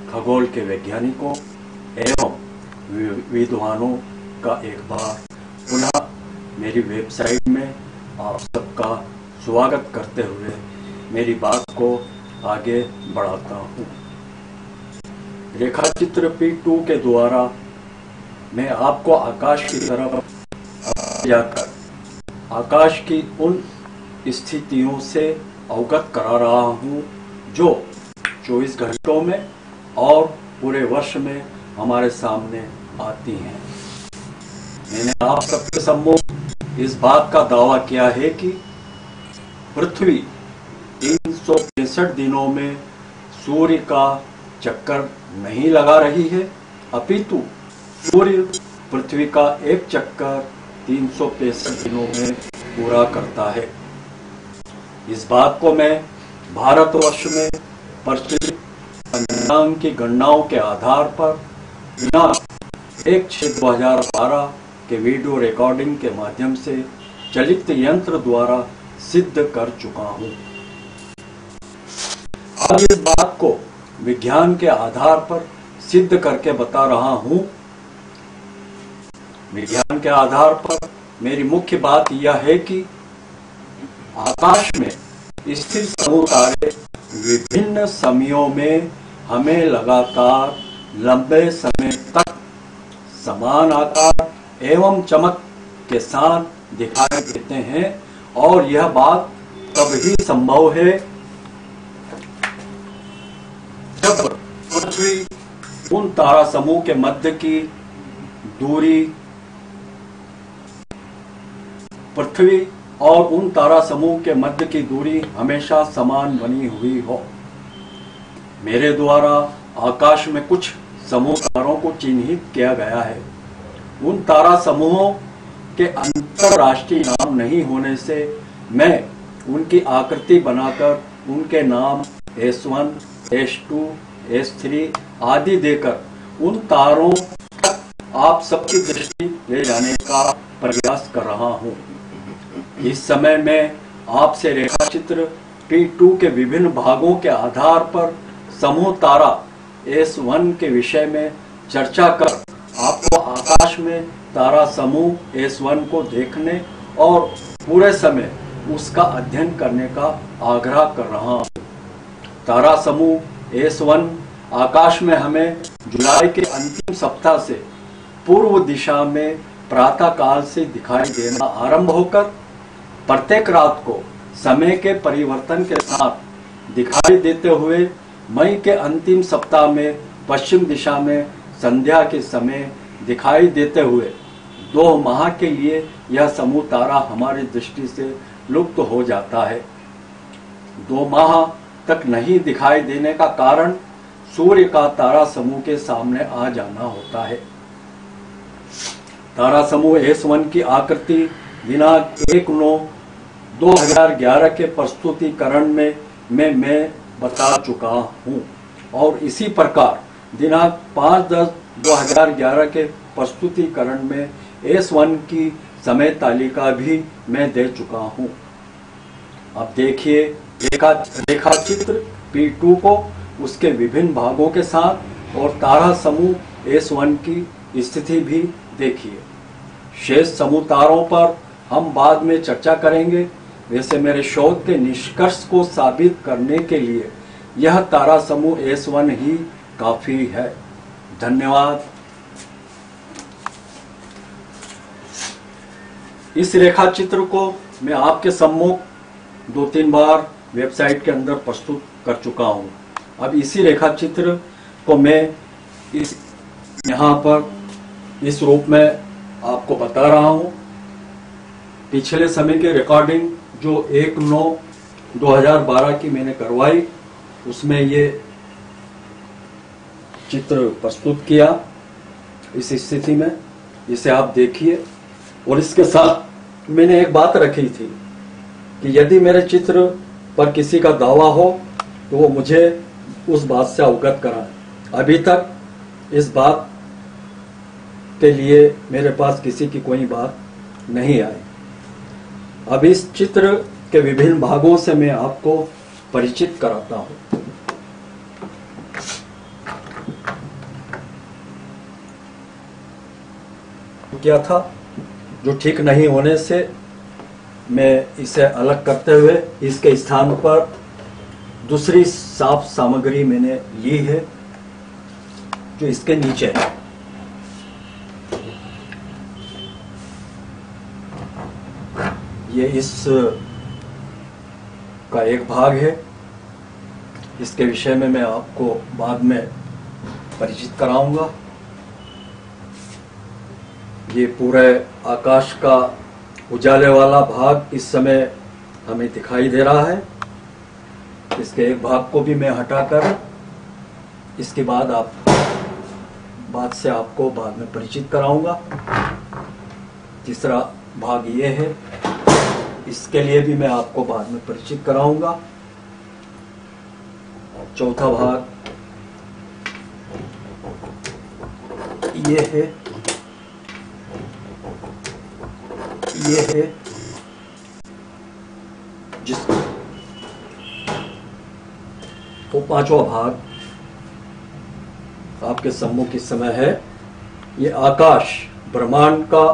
खगोल के वैज्ञानिकों एवं विद्वानों का एक बार पुनः मेरी वेबसाइट में आप सबका स्वागत करते हुए मेरी बात को आगे बढ़ाता हूँ। रेखाचित्र P2 के द्वारा मैं आपको आकाश की तरफ जाकर आकाश की उन स्थितियों से अवगत करा रहा हूँ जो 24 घंटों में और पूरे वर्ष में हमारे सामने आती हैं। मैंने आप सबके सम्मुख इस बात का दावा किया है कि पृथ्वी 365 दिनों में सूर्य का चक्कर नहीं लगा रही है, अपितु सूर्य पृथ्वी का एक चक्कर 365 दिनों में पूरा करता है। इस बात को मैं भारतवर्ष में प्रचलित पंचांग की गणनाओं के आधार पर दिनांक 1/6/2012 के वीडियो रिकॉर्डिंग के माध्यम से चलित यंत्र द्वारा सिद्ध कर चुका हूँ। अब इस बात को विज्ञान के आधार पर सिद्ध करके बता रहा हूँ। विज्ञान के आधार पर मेरी मुख्य बात यह है कि आकाश में स्थिर समूह तारे विभिन्न समयों में हमें लगातार लंबे समय तक समान आकार एवं चमक के साथ दिखाई देते हैं और यह बात तभी संभव है जब पृथ्वी उन तारा समूह के मध्य की दूरी और उन तारा समूह के मध्य की दूरी हमेशा समान बनी हुई हो। मेरे द्वारा आकाश में कुछ समूह तारों को चिन्हित किया गया है। उन तारा समूहों के अंतरराष्ट्रीय नाम नहीं होने से मैं उनकी आकृति बनाकर उनके नाम S1, S2, S3 आदि देकर उन तारों तक आप सबकी दृष्टि ले जाने का प्रयास कर रहा हूँ। इस समय मैं आपसे रेखाचित्र P2 के विभिन्न भागों के आधार पर समूह तारा S1 के विषय में चर्चा कर आपको आकाश में तारा समूह S1 को देखने और पूरे समय उसका अध्ययन करने का आग्रह कर रहा हूँ। तारा समूह S1 आकाश में हमें जुलाई के अंतिम सप्ताह से पूर्व दिशा में प्रातः काल से दिखाई देना आरंभ होकर प्रत्येक रात को समय के परिवर्तन के साथ दिखाई देते हुए मई के अंतिम सप्ताह में पश्चिम दिशा में संध्या के समय दिखाई देते हुए 2 माह के लिए यह समूह तारा हमारी दृष्टि से लुप्त हो जाता है। 2 माह तक नहीं दिखाई देने का कारण सूर्य का तारा समूह के सामने आ जाना होता है। तारा समूह S1 की आकृति दिनांक 1/9/2011 के प्रस्तुतिकरण में मैं बता चुका हूँ और इसी प्रकार दिनांक 5/10/2011 के प्रस्तुतिकरण में S1 की समय तालिका भी मैं दे चुका हूँ। अब देखिए रेखाचित्र P2 को उसके विभिन्न भागों के साथ और तारा समूह S1 की स्थिति भी देखिए। शेष समूह तारों पर हम बाद में चर्चा करेंगे। वैसे मेरे शोध के निष्कर्ष को साबित करने के लिए यह तारा समूह S1 ही काफी है। धन्यवाद। इस रेखाचित्र को मैं आपके सम्मुख 2-3 बार वेबसाइट के अंदर प्रस्तुत कर चुका हूँ। अब इसी रेखाचित्र को मैं यहाँ पर इस रूप में आपको बता रहा हूँ। पिछले समय की रिकॉर्डिंग जो 1/9/2012 की मैंने करवाई उसमें ये चित्र प्रस्तुत किया इस स्थिति में। इसे आप देखिए और इसके साथ मैंने एक बात रखी थी कि यदि मेरे चित्र पर किसी का दावा हो तो वो मुझे उस बात से अवगत कराए। अभी तक इस बात के लिए मेरे पास किसी की कोई बात नहीं आई। अब इस चित्र के विभिन्न भागों से मैं आपको परिचित कराता हूं। किया था, जो ठीक नहीं होने से मैं इसे अलग करते हुए इसके स्थान पर दूसरी साफ सामग्री मैंने ली है, जो इसके नीचे है। ये इस का एक भाग है। इसके विषय में मैं आपको बाद में परिचित कराऊंगा। ये पूरे आकाश का उजाले वाला भाग इस समय हमें दिखाई दे रहा है। इसके एक भाग को भी मैं हटाकर इसके बाद से आपको बाद में परिचित कराऊंगा। तीसरा भाग ये है, इसके लिए भी मैं आपको बाद में परिचित कराऊंगा। चौथा भाग ये है, ये है तो पांचवा भाग आपके सम्मुख इस समय है। ये आकाश ब्रह्मांड का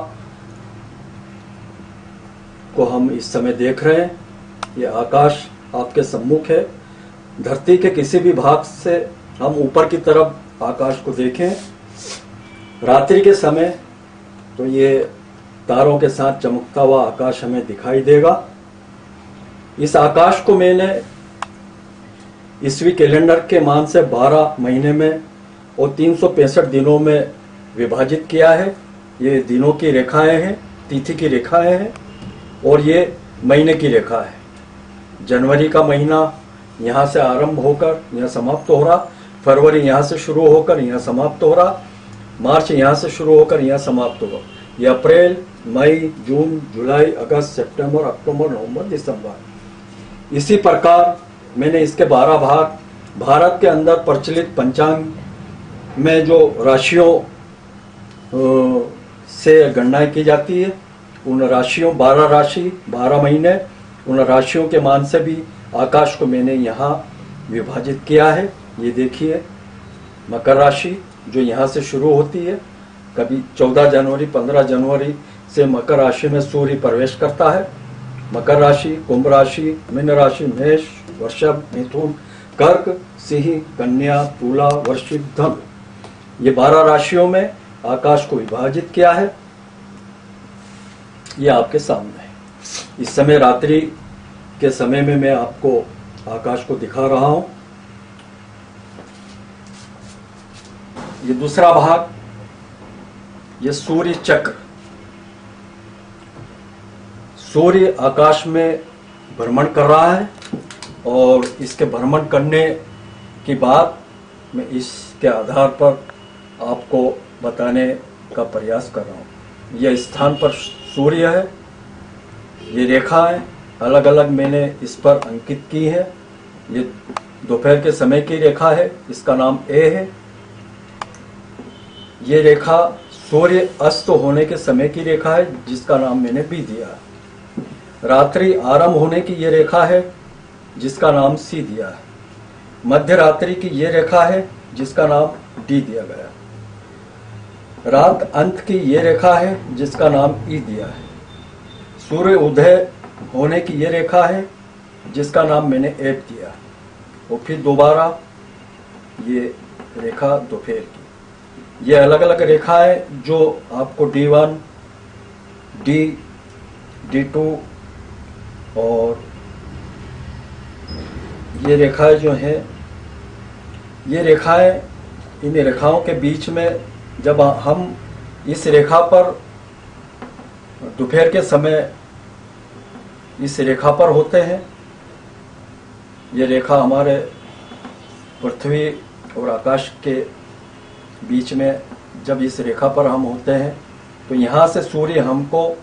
को हम इस समय देख रहे हैं। ये आकाश आपके सम्मुख है। धरती के किसी भी भाग से हम ऊपर की तरफ आकाश को देखें रात्रि के समय तो ये तारों के साथ चमकता हुआ आकाश हमें दिखाई देगा। इस आकाश को मैंने ईस्वी कैलेंडर के मान से 12 महीने में और 365 दिनों में विभाजित किया है। ये दिनों की रेखाएं हैं, तिथि की रेखाएं हैं और ये महीने की रेखा है। जनवरी का महीना यहाँ से आरंभ होकर यहाँ समाप्त हो रहा, फरवरी यहाँ से शुरू होकर यहाँ समाप्त हो रहा, मार्च यहाँ से शुरू होकर यहाँ समाप्त होगा। ये अप्रैल, मई, जून, जुलाई, अगस्त, सितंबर, अक्टूबर, नवंबर, दिसंबर। इसी प्रकार मैंने इसके 12 भाग भारत के अंदर प्रचलित पंचांग में जो राशियों से गणना की जाती है, उन राशियों 12 राशि 12 महीने, उन राशियों के मान से भी आकाश को मैंने यहाँ विभाजित किया है। ये देखिए, मकर राशि जो यहाँ से शुरू होती है, कभी 14 जनवरी 15 जनवरी से मकर राशि में सूर्य प्रवेश करता है। मकर राशि, कुंभ राशि, मीन राशि, मेष, वृषभ, मिथुन, कर्क, सिंह, कन्या, तुला, वृश्चिक, धनु, ये 12 राशियों में आकाश को विभाजित किया है। ये आपके सामने है। इस समय रात्रि के समय में मैं आपको आकाश को दिखा रहा हूं। ये दूसरा भाग, ये सूर्य चक्र। सूर्य आकाश में भ्रमण कर रहा है और इसके भ्रमण करने की बात मैं इसके आधार पर आपको बताने का प्रयास कर रहा हूँ। यह स्थान पर सूर्य है। ये रेखा है अलग अलग मैंने इस पर अंकित की है। ये दोपहर के समय की रेखा है, इसका नाम ए है। ये रेखा सूर्य अस्त होने के समय की रेखा है, जिसका नाम मैंने बी दिया है। रात्रि आरंभ होने की ये रेखा है, जिसका नाम सी दिया है। मध्य रात्रि की ये रेखा है, जिसका नाम डी दिया गया। रात अंत की ये रेखा है, जिसका नाम ई दिया है। सूर्य उदय होने की ये रेखा है, जिसका नाम मैंने एफ दिया। और फिर दोबारा ये रेखा दोपहर की। ये अलग अलग रेखाएं जो आपको D1, D2 और ये रेखाएं जो हैं, ये रेखाएं, इन रेखाओं के बीच में जब हम इस रेखा पर दोपहर के समय इस रेखा पर होते हैं, ये रेखा हमारे पृथ्वी और आकाश के बीच में जब इस रेखा पर हम होते हैं तो यहाँ से सूर्य हमको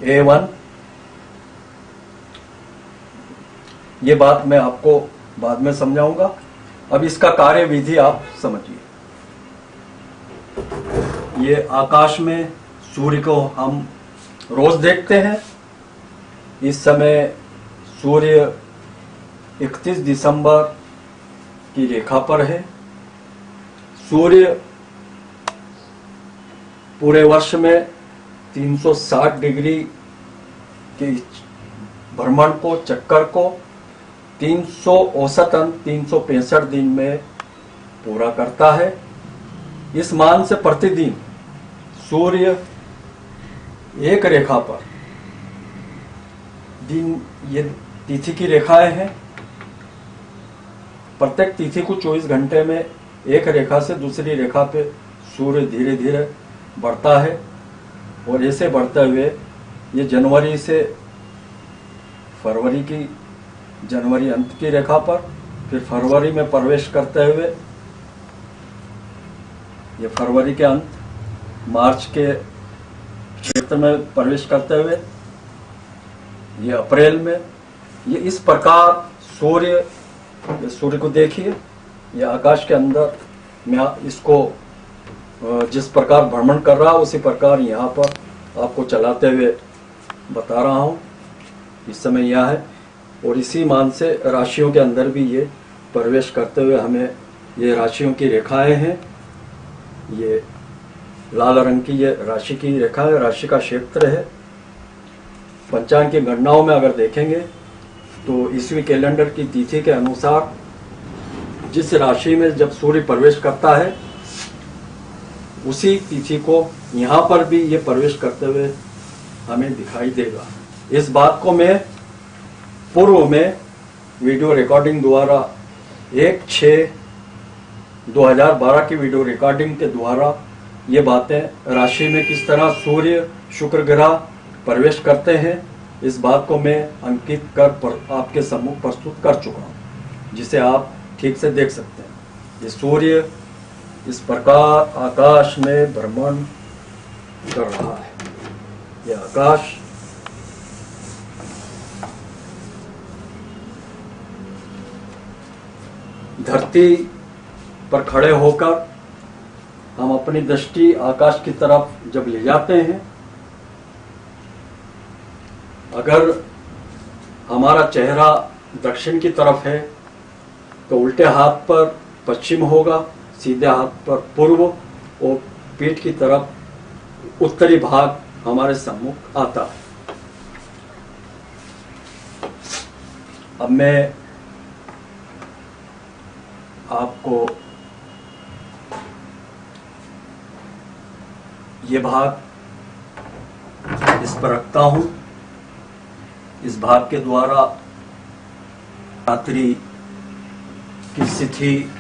A1, ये बात मैं आपको बाद में समझाऊंगा। अब इसका कार्य विधि आप समझिए। ये आकाश में सूर्य को हम रोज देखते हैं। इस समय सूर्य 31 दिसंबर की रेखा पर है। सूर्य पूरे वर्ष में 360 डिग्री के भ्रमण को, चक्कर को 300 औसतन 365 दिन में पूरा करता है। इस मान से प्रतिदिन सूर्य एक रेखा पर, दिन ये तिथि की रेखाएं हैं, प्रत्येक तिथि को 24 घंटे में एक रेखा से दूसरी रेखा पे सूर्य धीरे धीरे बढ़ता है और ऐसे बढ़ते हुए ये जनवरी से फरवरी की, जनवरी अंत की रेखा पर, फिर फरवरी में प्रवेश करते हुए ये फरवरी के अंत, मार्च के क्षेत्र में प्रवेश करते हुए ये अप्रैल में, ये इस प्रकार सूर्य को देखिए, ये आकाश के अंदर मैं इसको जिस प्रकार भ्रमण कर रहा उसी प्रकार यहाँ पर आपको चलाते हुए बता रहा हूँ। इस समय यह है और इसी मान से राशियों के अंदर भी ये प्रवेश करते हुए हमें ये राशियों की रेखाएं हैं। ये लाल रंग की ये राशि की रेखा है, राशि का क्षेत्र है। पंचांग की गणनाओं में अगर देखेंगे तो ईस्वी कैलेंडर की तिथि के अनुसार जिस राशि में जब सूर्य प्रवेश करता है उसी तिथि को यहाँ पर भी ये प्रवेश करते हुए हमें दिखाई देगा। इस बात को मैं पूर्व में वीडियो रिकॉर्डिंग द्वारा 1/6/2012 की वीडियो रिकॉर्डिंग के द्वारा ये बातें राशि में किस तरह सूर्य शुक्र ग्रह प्रवेश करते हैं, इस बात को मैं अंकित कर आपके सम्मुख प्रस्तुत कर चुका हूँ, जिसे आप ठीक से देख सकते हैं। ये सूर्य इस प्रकार आकाश में भ्रमण कर रहा है। ये आकाश धरती पर खड़े होकर हम अपनी दृष्टि आकाश की तरफ जब ले जाते हैं, अगर हमारा चेहरा दक्षिण की तरफ है तो उल्टे हाथ पर पश्चिम होगा, सीधे हाथ पर पूर्व और पीठ की तरफ उत्तरी भाग हमारे सम्मुख आता है। अब मैं आपको ये भाग इस पर रखता हूं। इस भाग के द्वारा रात्रि की स्थिति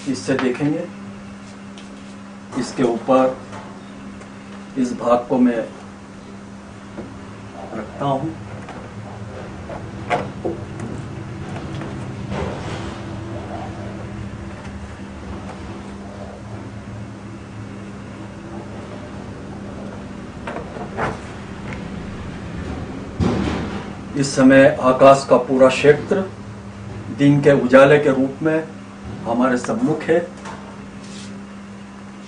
इससे देखेंगे। इसके ऊपर इस भाग को मैं रखता हूं। इस समय आकाश का पूरा क्षेत्र दिन के उजाले के रूप में हमारे सम्मुख है।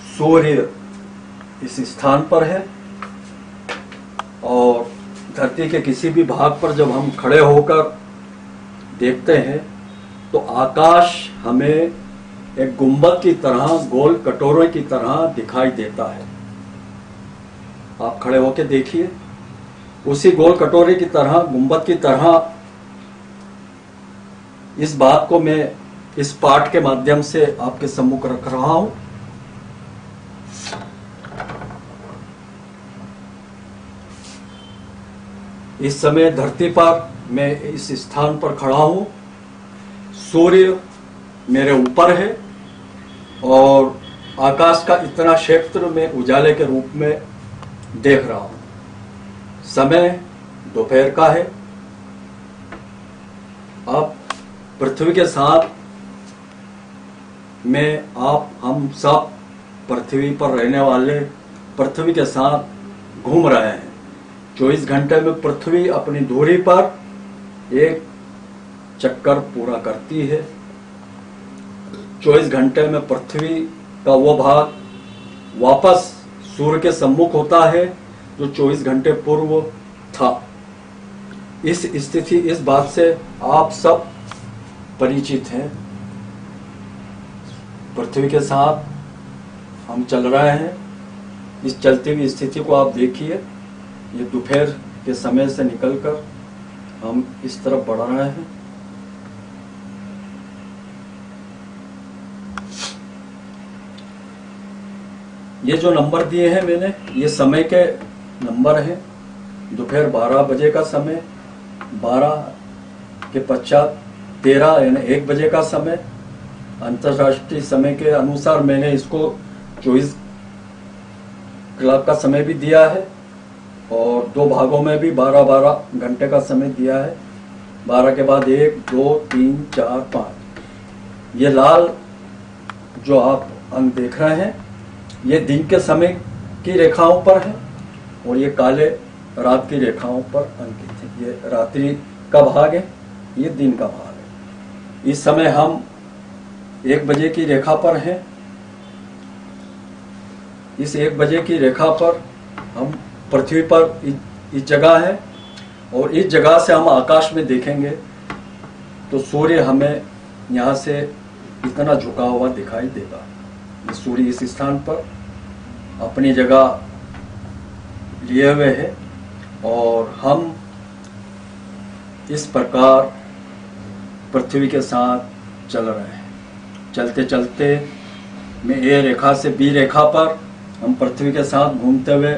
सूर्य इस स्थान पर है और धरती के किसी भी भाग पर जब हम खड़े होकर देखते हैं तो आकाश हमें एक गुंबद की तरह, गोल कटोरे की तरह दिखाई देता है। आप खड़े होकर देखिए, उसी गोल कटोरे की तरह, गुंबद की तरह इस बात को मैं इस पाठ के माध्यम से आपके सम्मुख रख रहा हूं। इस समय धरती पर मैं इस स्थान पर खड़ा हूं। सूर्य मेरे ऊपर है और आकाश का इतना क्षेत्र मैं उजाले के रूप में देख रहा हूं। समय दोपहर का है। अब पृथ्वी के साथ हम सब पृथ्वी पर रहने वाले पृथ्वी के साथ घूम रहे हैं। 24 घंटे में पृथ्वी अपनी दूरी पर एक चक्कर पूरा करती है। 24 घंटे में पृथ्वी का वो भाग वापस सूर्य के सम्मुख होता है जो 24 घंटे पूर्व था। इस स्थिति, इस बात से आप सब परिचित हैं। पृथ्वी के साथ हम चल रहे हैं। इस चलती हुई स्थिति को आप देखिए। ये दोपहर के समय से निकलकर हम इस तरफ बढ़ रहे हैं। ये जो नंबर दिए हैं मैंने, ये समय के नंबर हैं। दोपहर 12 बजे का समय, 12 के पश्चात 13 यानी 1 बजे का समय। अंतर्राष्ट्रीय समय के अनुसार मैंने इसको 24 क्लॉक का समय भी दिया है और 2 भागों में भी 12-12 घंटे का समय दिया है। 12 के बाद 1, 2, 3, 4, 5। ये लाल जो आप अंक देख रहे हैं, ये दिन के समय की रेखाओं पर है और ये काले रात की रेखाओं पर अंकित है। ये रात्रि का भाग है, ये दिन का भाग है। इस समय हम 1 बजे की रेखा पर हैं। इस 1 बजे की रेखा पर हम पृथ्वी पर इस जगह है और इस जगह से हम आकाश में देखेंगे तो सूर्य हमें यहाँ से इतना झुका हुआ दिखाई देगा। सूर्य इस स्थान पर अपनी जगह लिए हुए है और हम इस प्रकार पृथ्वी के साथ चल रहे हैं। चलते चलते में ए रेखा से बी रेखा पर हम पृथ्वी के साथ घूमते हुए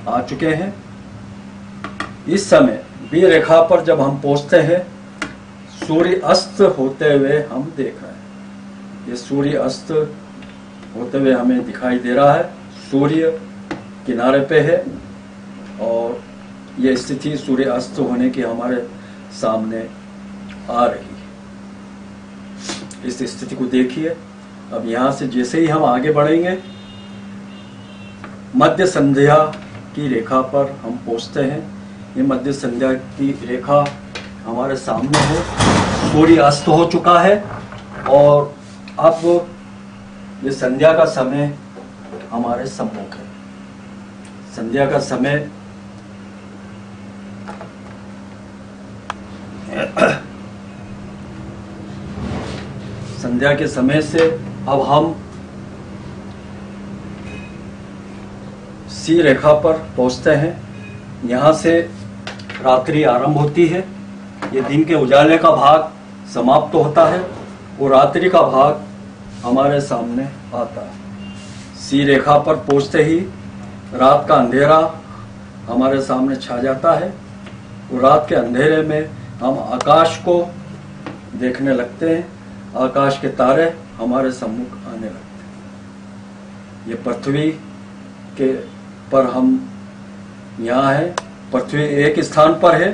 आ चुके हैं। इस समय बी रेखा पर जब हम पहुंचते हैं, सूर्य अस्त होते हुए हम देख रहे हैं। ये सूर्य अस्त होते हुए हमें दिखाई दे रहा है। सूर्य किनारे पे है और ये स्थिति सूर्य अस्त होने की हमारे सामने आ रही है। इस स्थिति को देखिए। अब यहाँ से जैसे ही हम आगे बढ़ेंगे, मध्य संध्या की रेखा पर हम पहुँचते हैं। ये मध्य संध्या की रेखा हमारे सामने है। सूर्य अस्त हो चुका है और अब ये संध्या का समय हमारे सम्मुख है। संध्या का समय संध्या के समय से अब हम सी रेखा पर पहुंचते हैं। यहाँ से रात्रि आरंभ होती है। ये दिन के उजाले का भाग समाप्त होता है और रात्रि का भाग हमारे सामने आता है। सी रेखा पर पहुंचते ही रात का अंधेरा हमारे सामने छा जाता है और रात के अंधेरे में हम आकाश को देखने लगते हैं। आकाश के तारे हमारे सम्मुख आने लगते हैं। ये पृथ्वी के पर हम यहाँ हैं। पृथ्वी एक स्थान पर है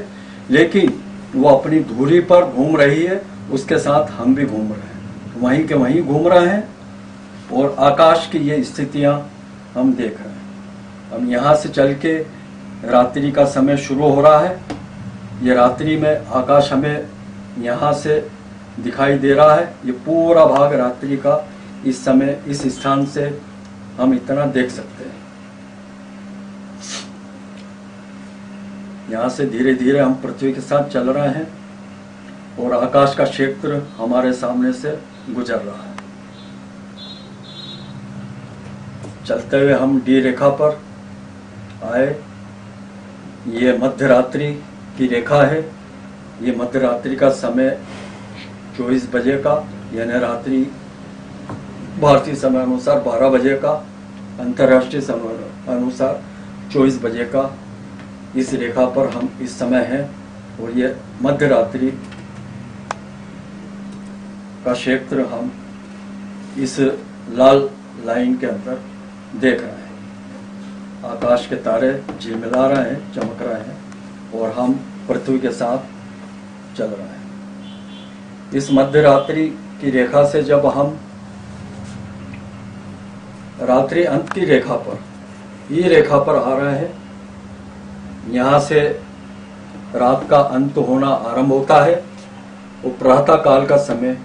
लेकिन वो अपनी धुरी पर घूम रही है, उसके साथ हम भी घूम रहे हैं, वहीं के वहीं घूम रहे हैं और आकाश की ये स्थितियाँ हम देख रहे हैं। अब यहाँ से चल के रात्रि का समय शुरू हो रहा है। ये रात्रि में आकाश हमें यहाँ से दिखाई दे रहा है। ये पूरा भाग रात्रि का इस समय इस स्थान से हम इतना देख सकते हैं। यहाँ से धीरे धीरे हम पृथ्वी के साथ चल रहे हैं और आकाश का क्षेत्र हमारे सामने से गुजर रहा है। चलते हुए हम डी रेखा पर आए। ये मध्य रात्रि की रेखा है। ये मध्य रात्रि का समय 24 बजे का यानी रात्रि भारतीय समय अनुसार 12 बजे का, अंतर्राष्ट्रीय समय अनुसार 24 बजे का इस रेखा पर हम इस समय हैं और ये मध्य रात्रि का क्षेत्र हम इस लाल लाइन के अंदर देख रहे हैं। आकाश के तारे झिलमिला रहे हैं, चमक रहे हैं और हम पृथ्वी के साथ चल रहे हैं। इस मध्य रात्रि की रेखा से जब हम रात्रि अंत की रेखा पर, ये रेखा पर आ रहे हैं, यहाँ से रात का अंत होना आरंभ होता है और प्रातः काल का समय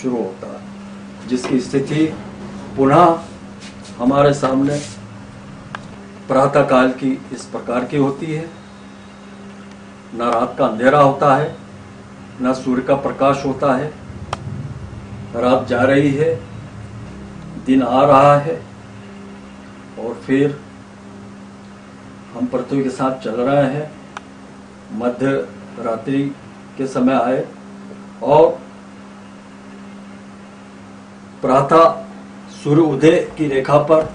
शुरू होता है, जिसकी स्थिति पुनः हमारे सामने प्रातः काल की इस प्रकार की होती है। न रात का अंधेरा होता है, न सूर्य का प्रकाश होता है। रात जा रही है, दिन आ रहा है और फिर हम पृथ्वी के साथ चल रहे हैं। मध्य रात्रि के समय आए और प्रातः सूर्य उदय की रेखा पर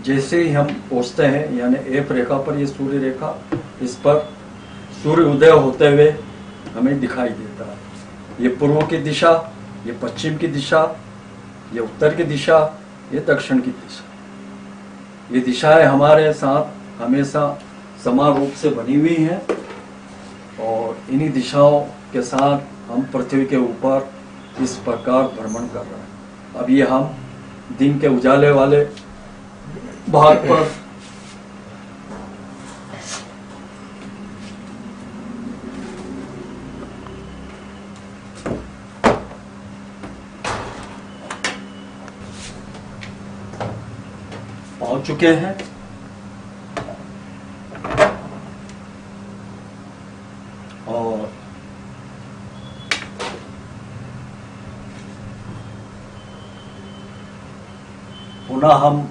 जैसे ही हम पहुंचते हैं, यानी एफ रेखा पर, ये सूर्य रेखा, इस पर सूर्य उदय होते हुए हमें दिखाई देता है। ये पूर्व की दिशा, ये पश्चिम की दिशा, ये उत्तर की दिशा, ये दक्षिण की दिशा। ये दिशाएं हमारे साथ हमेशा समान रूप से बनी हुई हैं और इन्हीं दिशाओं के साथ हम पृथ्वी के ऊपर इस प्रकार भ्रमण कर रहे हैं। अब ये हम दिन के उजाले वाले भाग पर पहुंच चुके हैं। और पुनः हम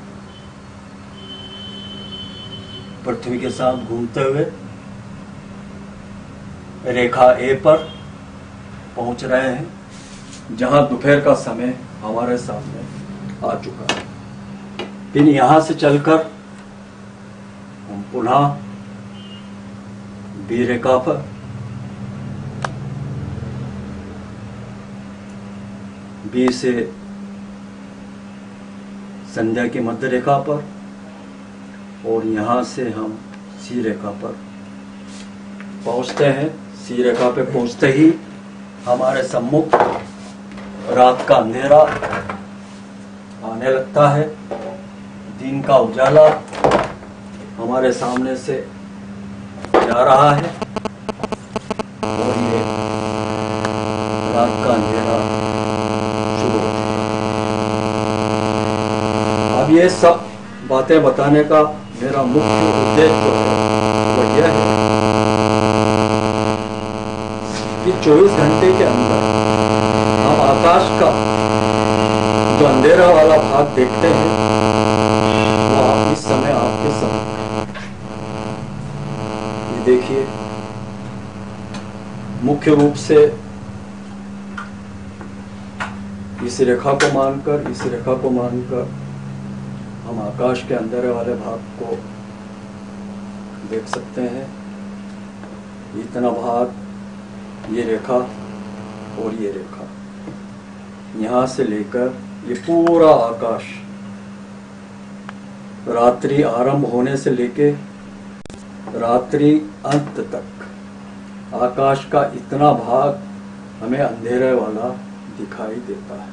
पृथ्वी के साथ घूमते हुए रेखा ए पर पहुंच रहे हैं, जहां दोपहर का समय हमारे सामने आ चुका है। फिर यहां से चलकर हम पुनः बी रेखा पर, बी से संध्या की मध्य रेखा पर, और यहां से हम सी रेखा पर पहुंचते हैं। सी रेखा पे पहुंचते ही हमारे सम्मुख रात का अंधेरा आने लगता है। दिन का उजाला हमारे सामने से जा रहा है और ये रात का अंधेरा शुरू हो चुका है। अब ये सब बातें बताने का मेरा मुख्य उद्देश्य जो है वो यह है कि 24 घंटे के अंदर हम आकाश का जो अंधेरा वाला भाग देखते हैं वो इस समय आपके सामने। ये देखिए, मुख्य रूप से इस रेखा को मानकर हम आकाश के अंधेरे वाले भाग को देख सकते हैं। इतना भाग, ये रेखा और ये रेखा, यहां से लेकर ये पूरा आकाश, रात्रि आरंभ होने से लेके रात्रि अंत तक आकाश का इतना भाग हमें अंधेरे वाला दिखाई देता है।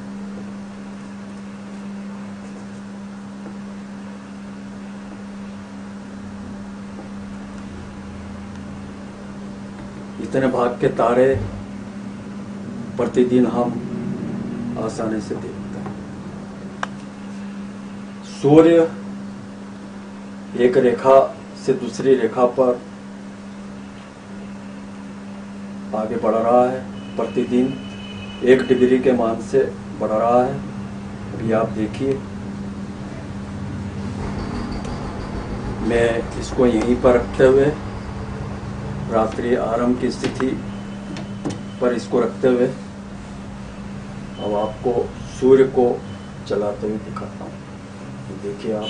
इतने भाग के तारे प्रतिदिन हम आसानी से देखते हैं। सूर्य एक रेखा से दूसरी रेखा पर आगे बढ़ रहा है, प्रतिदिन 1 डिग्री के मान से बढ़ रहा है। अभी आप देखिए, मैं इसको यहीं पर रखते हुए, रात्रि आरंभ की स्थिति पर इसको रखते हुए अब आपको सूर्य को चलाते हुए दिखाता हूँ। देखिए आप,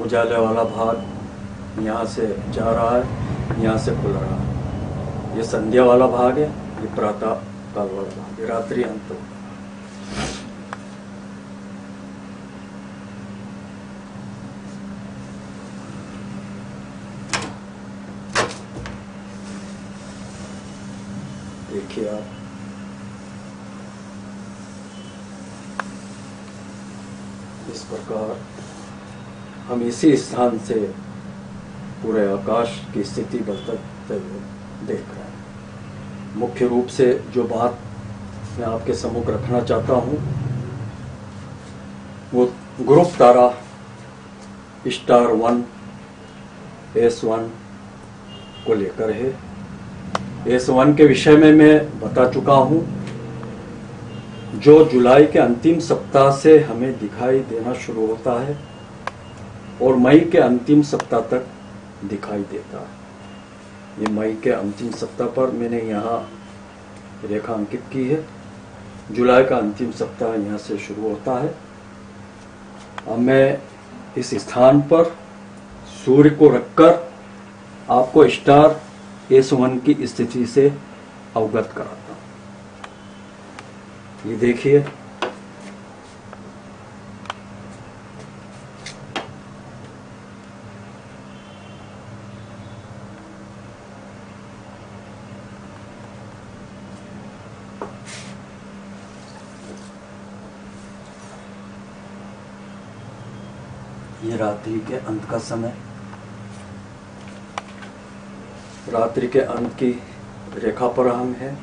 उजाले वाला भाग यहाँ से जा रहा है, यहाँ से खुल रहा है। ये संध्या वाला भाग है, ये प्रातः काल वाला भाग है, रात्रि अंत होगा। देखिए आप, इस प्रकार हम इसी स्थान से पूरे आकाश की स्थिति बदलते हुए देख रहे हैं। मुख्य रूप से जो बात मैं आपके सम्मुख रखना चाहता हूँ वो ग्रुप तारा स्टार 1 S1 को लेकर है। S1 के विषय में मैं बता चुका हूँ जो जुलाई के अंतिम सप्ताह से हमें दिखाई देना शुरू होता है और मई के अंतिम सप्ताह तक दिखाई देता है। ये मई के अंतिम सप्ताह पर मैंने यहाँ रेखा अंकित की है। जुलाई का अंतिम सप्ताह यहाँ से शुरू होता है। अब मैं इस स्थान पर सूर्य को रखकर आपको स्टार S1 की स्थिति से अवगत कराता हूँ। ये देखिए, ये रात्रि के अंत का समय, रात्रि के अंत की रेखा पर हम हैं।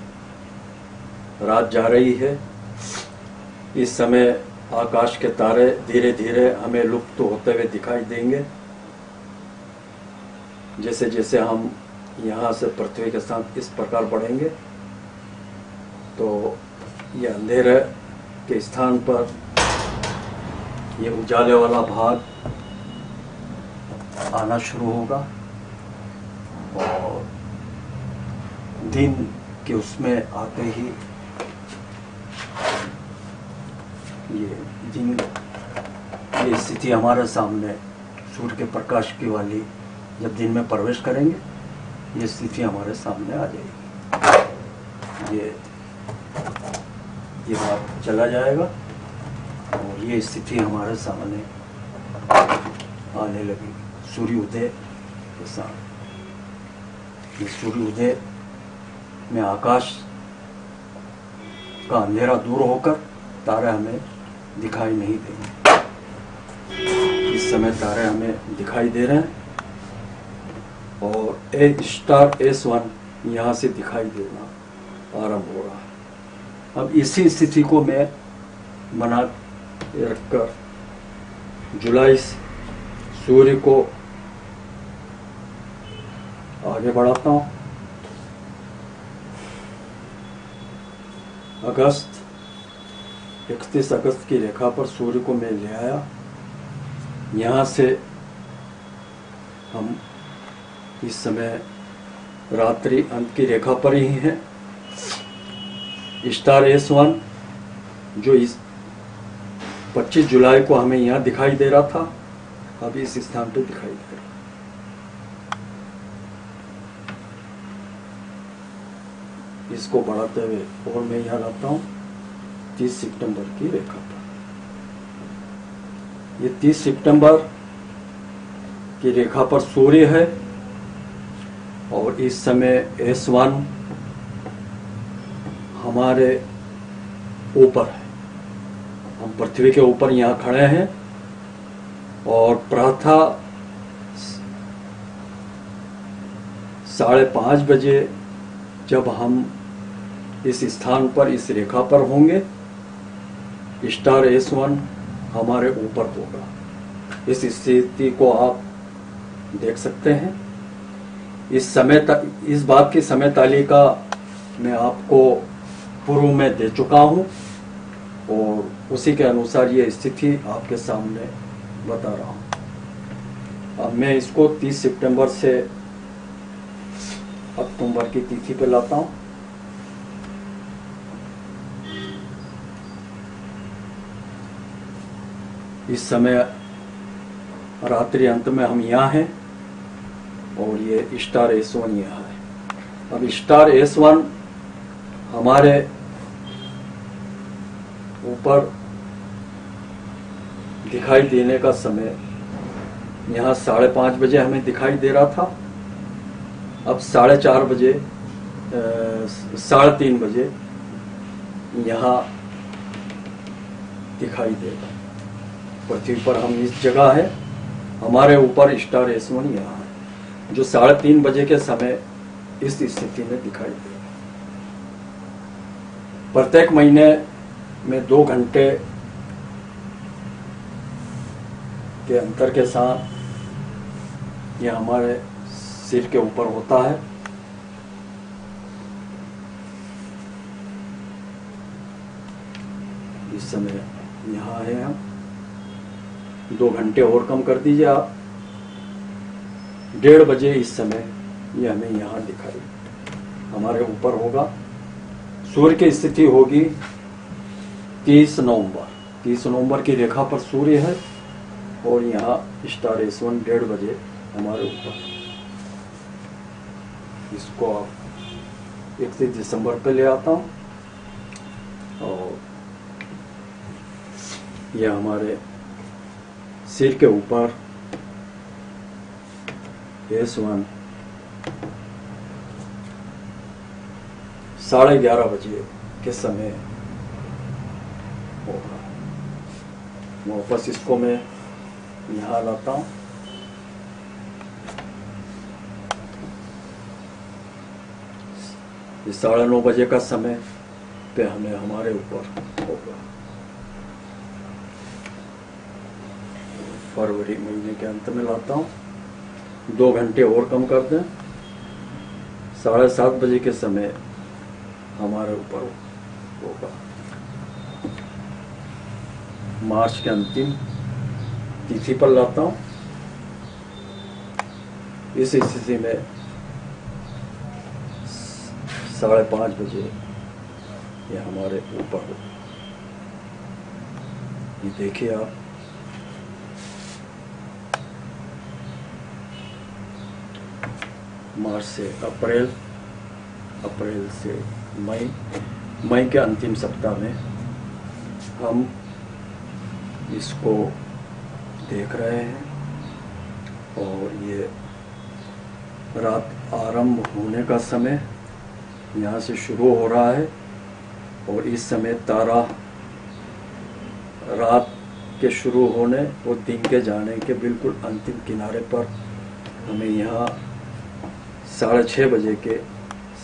रात जा रही है। इस समय आकाश के तारे धीरे धीरे हमें लुप्त होते हुए दिखाई देंगे। जैसे जैसे हम यहाँ से पृथ्वी के साथ इस प्रकार बढ़ेंगे तो ये अंधेरे के स्थान पर ये उजाले वाला भाग आना शुरू होगा और दिन के उसमें आते ही ये स्थिति हमारे सामने सूर्य के प्रकाश की वाली जब दिन में प्रवेश करेंगे, ये स्थिति हमारे सामने आ जाएगी। ये बात चला जाएगा और ये स्थिति हमारे सामने आने लगी सूर्य उदय के साथ। ये सूर्य उदय में आकाश का अंधेरा दूर होकर तारे हमें दिखाई नहीं देंगे। इस समय तारे हमें दिखाई दे रहे हैं और स्टार S1 यहाँ से दिखाई देना आरंभ हो रहा है। अब इसी स्थिति को मैं बना रखकर जुलाई सूर्य को आगे बढ़ाता हूँ। अगस्त 31 अगस्त की रेखा पर सूर्य को मैं ले आया। यहाँ से हम इस समय रात्रि अंत की रेखा पर ही हैं। स्टार S1 जो इस 25 जुलाई को हमें यहाँ दिखाई दे रहा था, अब इस स्थान पे दिखाई दे रहा है। इसको बढ़ाते हुए और मैं यहाँ लाता हूँ 30 सितंबर की रेखा पर। ये 30 सितंबर की रेखा पर सूर्य है और इस समय S1 हमारे ऊपर है। हम पृथ्वी के ऊपर यहाँ खड़े हैं और प्रातः 5:30 बजे जब हम इस स्थान पर इस रेखा पर होंगे, स्टार S1 हमारे ऊपर होगा। इस स्थिति को आप देख सकते हैं। इस बात की समय तालिका मैं आपको पूर्व में दे चुका हूं और उसी के अनुसार ये स्थिति आपके सामने बता रहा हूं। अब मैं इसको 30 सितंबर से अक्टूबर की तिथि पे लाता हूं। इस समय रात्रि अंत में हम यहाँ हैं और ये स्टार S1 यहाँ है। अब स्टार S1 हमारे ऊपर दिखाई देने का समय यहाँ 5:30 बजे हमें दिखाई दे रहा था। अब 4:30 बजे 3:30 बजे यहाँ दिखाई देगा। पृथ्वी पर हम इस जगह है, हमारे ऊपर स्टार S1 यहाँ है जो 3:30 बजे के समय इस स्थिति में दिखाई देगा। प्रत्येक महीने में 2 घंटे के अंतर के साथ यह हमारे सिर के ऊपर होता है। इस समय यहाँ है हम। 2 घंटे और कम कर दीजिए आप। 1:30 बजे इस समय ये हमें यहाँ दिखाई हमारे ऊपर होगा। सूर्य की स्थिति होगी 30 नवंबर। 30 नवंबर की रेखा पर सूर्य है और यहाँ स्टार S1 1:30 बजे हमारे ऊपर। इसको आप 31 दिसंबर पे ले आता हूँ और यह हमारे सिर के ऊपर S1 11:30 बजे के समय होगा। वापस इसको मैं यहाँ लाता हूँ। ये 9:30 बजे का समय पे हमें हमारे ऊपर होगा। फरवरी महीने के अंत में लाता हूँ। 2 घंटे और कम कर दें। 7:30 बजे के समय हमारे ऊपर होगा। मार्च के अंतिम तिथि पर लाता हूँ। इस स्थिति में 5:30 बजे ये हमारे ऊपर हो। ये देखिए आप, मार्च से अप्रैल, अप्रैल से मई, मई के अंतिम सप्ताह में हम इसको देख रहे हैं। और ये रात आरंभ होने का समय यहाँ से शुरू हो रहा है और इस समय तारा रात के शुरू होने और दिन के जाने के बिल्कुल अंतिम किनारे पर हमें यहाँ 6:30 बजे के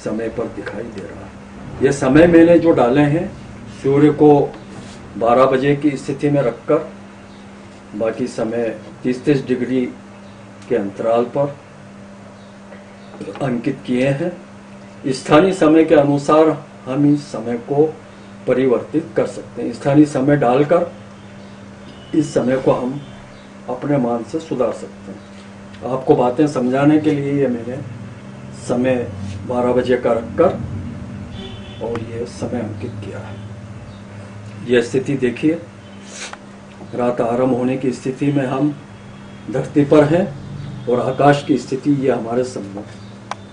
समय पर दिखाई दे रहा है। ये समय मैंने जो डाले हैं सूर्य को 12 बजे की स्थिति में रखकर, बाकी समय 30-30 डिग्री के अंतराल पर अंकित किए हैं। स्थानीय समय के अनुसार हम इस समय को परिवर्तित कर सकते हैं। स्थानीय समय डालकर इस समय को हम अपने मान से सुधार सकते हैं। आपको बातें समझाने के लिए ये मैंने समय 12 बजे का रखकर और ये समय अंकित किया है। यह स्थिति देखिए, रात आरंभ होने की स्थिति में हम धरती पर हैं और आकाश की स्थिति ये हमारे सम्मुख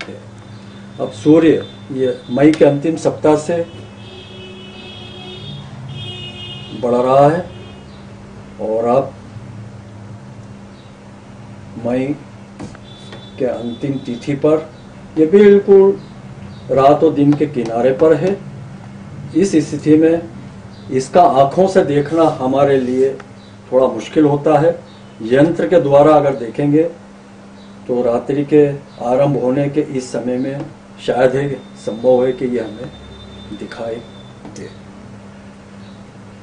है। अब सूर्य ये मई के अंतिम सप्ताह से बढ़ रहा है और अब मई के अंतिम तिथि पर ये बिल्कुल रात और दिन के किनारे पर है। इस स्थिति में इसका आंखों से देखना हमारे लिए थोड़ा मुश्किल होता है। यंत्र के द्वारा अगर देखेंगे तो रात्रि के आरंभ होने के इस समय में शायद है संभव है कि ये हमें दिखाई दे।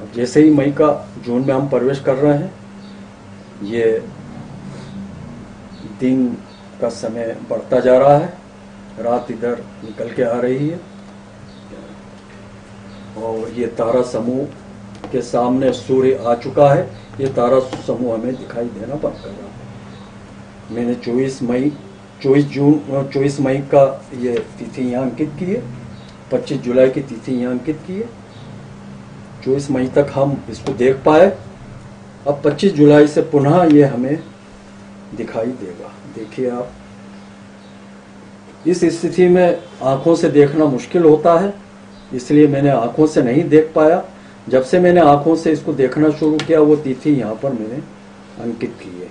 अब जैसे ही मई का जून में हम प्रवेश कर रहे हैं, ये दिन का समय बढ़ता जा रहा है, रात इधर निकल के आ रही है और ये तारा समूह के सामने सूर्य आ चुका है। ये तारा समूह हमें दिखाई देना बंद कर रहा है। मैंने 24 मई का ये तिथि यहाँ अंकित की है, 25 जुलाई की तिथि यहाँ अंकित की है। 24 मई तक हम इसको देख पाए। अब 25 जुलाई से पुनः ये हमें दिखाई देगा। देखिए आप, इस स्थिति में आंखों से देखना मुश्किल होता है, इसलिए मैंने आंखों से नहीं देख पाया। जब से मैंने आंखों से इसको देखना शुरू किया, वो तिथि यहाँ पर मैंने अंकित की है।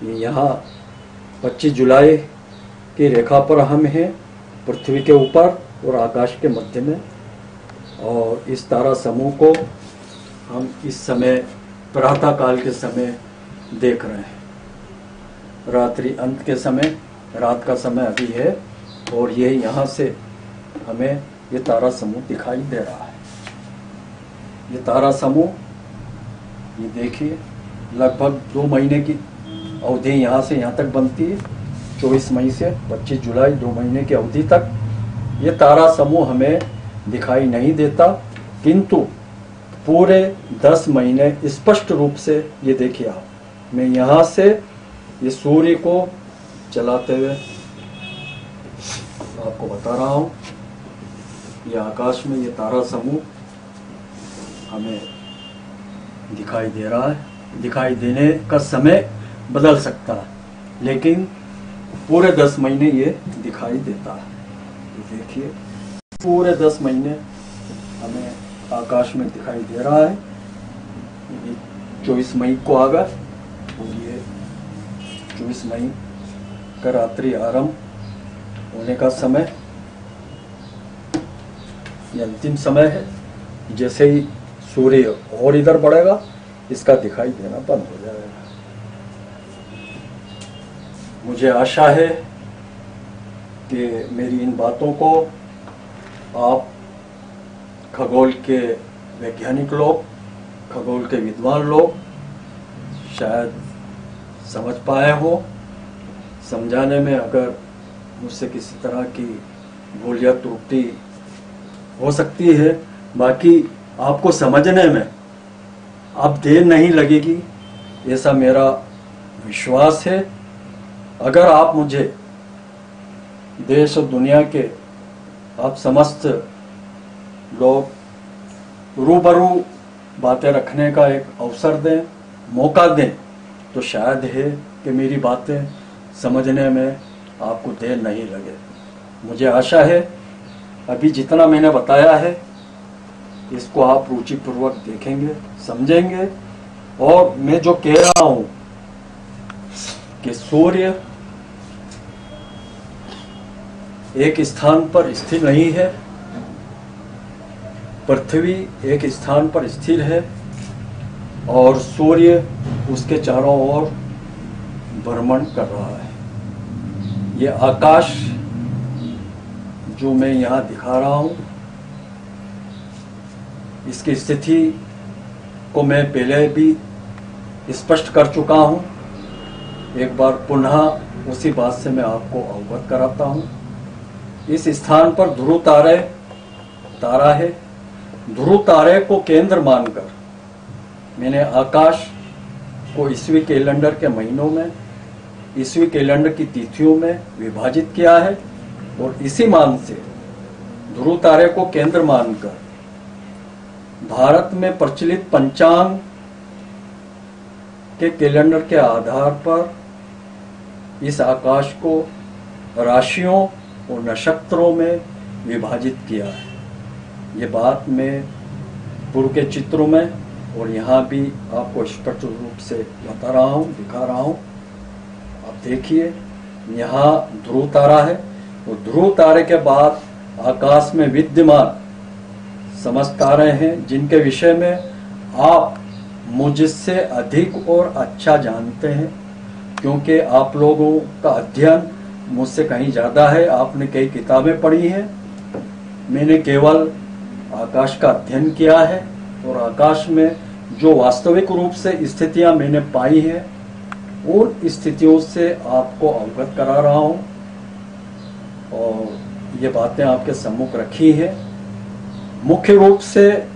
ये यहाँ 25 जुलाई की रेखा पर हम हैं, पृथ्वी के ऊपर और आकाश के मध्य में। और इस तारा समूह को हम इस समय प्रातः काल के समय देख रहे हैं। रात्रि अंत के समय, रात का समय अभी है और ये यहाँ से हमें ये तारा समूह दिखाई दे रहा है। ये तारा समूह ये देखिए, लगभग 2 महीने की अवधि यहाँ से यहाँ तक बनती है। 24 मई से 25 जुलाई 2 महीने की अवधि तक ये तारा समूह हमें दिखाई नहीं देता, किंतु पूरे 10 महीने स्पष्ट रूप से ये देखिए आप, मैं यहाँ से ये सूर्य को चलाते हुए आपको बता रहा हूँ। ये आकाश में ये तारा समूह हमें दिखाई दे रहा है। दिखाई देने का समय बदल सकता है, लेकिन पूरे 10 महीने ये दिखाई देता है। ये देखिए पूरे 10 महीने हमें आकाश में दिखाई दे रहा है। ये 24 मई को आ गया और ये 24 मई का रात्रि आरंभ होने का समय, ये अंतिम समय है। जैसे ही सूर्य और इधर बढ़ेगा इसका दिखाई देना बंद हो जाएगा। मुझे आशा है कि मेरी इन बातों को आप खगोल के वैज्ञानिक लोग, खगोल के विद्वान लोग शायद समझ पाए हो। समझाने में अगर मुझसे किसी तरह की भूल या त्रुटि हो सकती है, बाकी आपको समझने में अब देर नहीं लगेगी, ऐसा मेरा विश्वास है। अगर आप मुझे देश और दुनिया के आप समस्त लोग रूबरू बातें रखने का एक अवसर दें, मौका दें, तो शायद है कि मेरी बातें समझने में आपको देर नहीं लगे। मुझे आशा है अभी जितना मैंने बताया है इसको आप रुचिपूर्वक देखेंगे, समझेंगे। और मैं जो कह रहा हूं कि सूर्य एक स्थान पर स्थिर नहीं है, पृथ्वी एक स्थान पर स्थिर है और सूर्य उसके चारों ओर भ्रमण कर रहा है। ये आकाश जो मैं यहाँ दिखा रहा हूँ, इसकी स्थिति को मैं पहले भी स्पष्ट कर चुका हूँ। एक बार पुनः उसी बात से मैं आपको अवगत कराता हूँ। इस स्थान पर ध्रुव तारा है। ध्रुव तारे को केंद्र मानकर मैंने आकाश को ईस्वी कैलेंडर के महीनों में, ईस्वी कैलेंडर की तिथियों में विभाजित किया है और इसी मान से ध्रुव तारे को केंद्र मानकर भारत में प्रचलित पंचांग के कैलेंडर के आधार पर इस आकाश को राशियों और नक्षत्रों में विभाजित किया है। ये बात मैं पूर्व के चित्रों में और यहाँ भी आपको स्पष्ट रूप से बता रहा हूँ, दिखा रहा हूँ। आप देखिए यहाँ ध्रुव तारा है और ध्रुव तारे के बाद आकाश में विद्यमान समस्त तारे हैं जिनके विषय में आप मुझसे अधिक और अच्छा जानते हैं, क्योंकि आप लोगों का अध्ययन मुझसे कहीं ज़्यादा है। आपने कई किताबें पढ़ी हैं, मैंने केवल आकाश का अध्ययन किया है और आकाश में जो वास्तविक रूप से स्थितियां मैंने पाई हैं उन स्थितियों से आपको अवगत करा रहा हूं और ये बातें आपके सम्मुख रखी हैं। मुख्य रूप से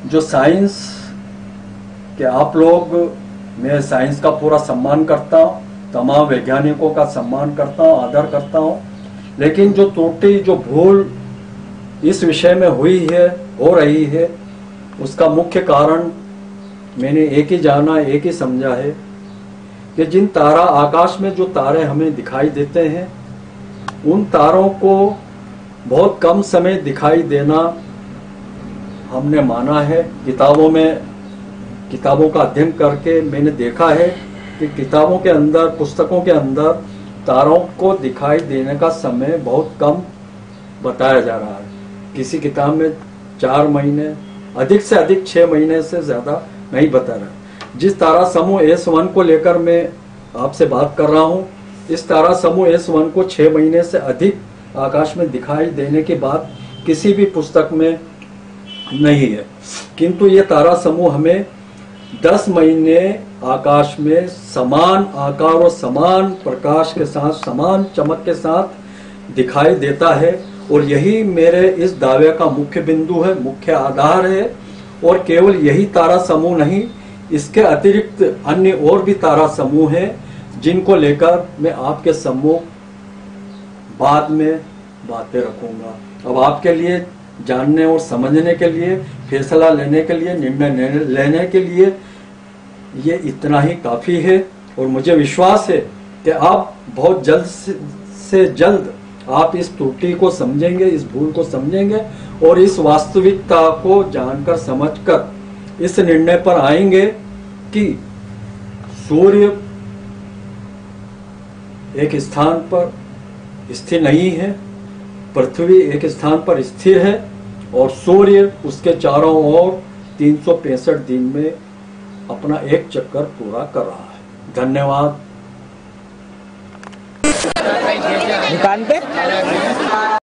जो साइंस के आप लोग, मैं साइंस का पूरा सम्मान करता हूं, तमाम वैज्ञानिकों का सम्मान करता हूं, आदर करता हूं, लेकिन जो त्रुटि, जो भूल इस विषय में हुई है, हो रही है, उसका मुख्य कारण मैंने एक ही जाना, एक ही समझा है कि जिन तारा आकाश में जो तारे हमें दिखाई देते हैं उन तारों को बहुत कम समय दिखाई देना हमने माना है। किताबों का अध्ययन करके मैंने देखा है कि किताबों के अंदर, पुस्तकों के अंदर तारों को दिखाई देने का समय बहुत कम बताया जा रहा है। किसी किताब में 4 महीने, अधिक से अधिक 6 महीने से ज्यादा नहीं बता रहा। जिस तारा समूह S1 को लेकर मैं आपसे बात कर रहा हूं, इस तारा समूह S1 को 6 महीने से अधिक आकाश में दिखाई देने की बात किसी भी पुस्तक में नहीं है, किंतु ये तारा समूह हमें 10 महीने आकाश में समान आकार और समान प्रकाश के साथ, समान चमक के साथ दिखाई देता है और यही मेरे इस दावे का मुख्य बिंदु है, मुख्य आधार है। और केवल यही तारा समूह नहीं, इसके अतिरिक्त अन्य और भी तारा समूह हैं जिनको लेकर मैं आपके सम्मुख बाद में बातें रखूंगा। अब आपके लिए जानने और समझने के लिए, फैसला लेने के लिए, निर्णय लेने के लिए ये इतना ही काफी है। और मुझे विश्वास है कि आप बहुत जल्द से जल्द आप इस त्रुटि को समझेंगे, इस भूल को समझेंगे और इस वास्तविकता को जानकर समझकर इस निर्णय पर आएंगे कि सूर्य एक स्थान पर स्थिर नहीं है, पृथ्वी एक स्थान पर स्थिर है और सूर्य उसके चारों ओर 365 दिन में अपना एक चक्कर पूरा कर रहा है। धन्यवाद। दुकान पे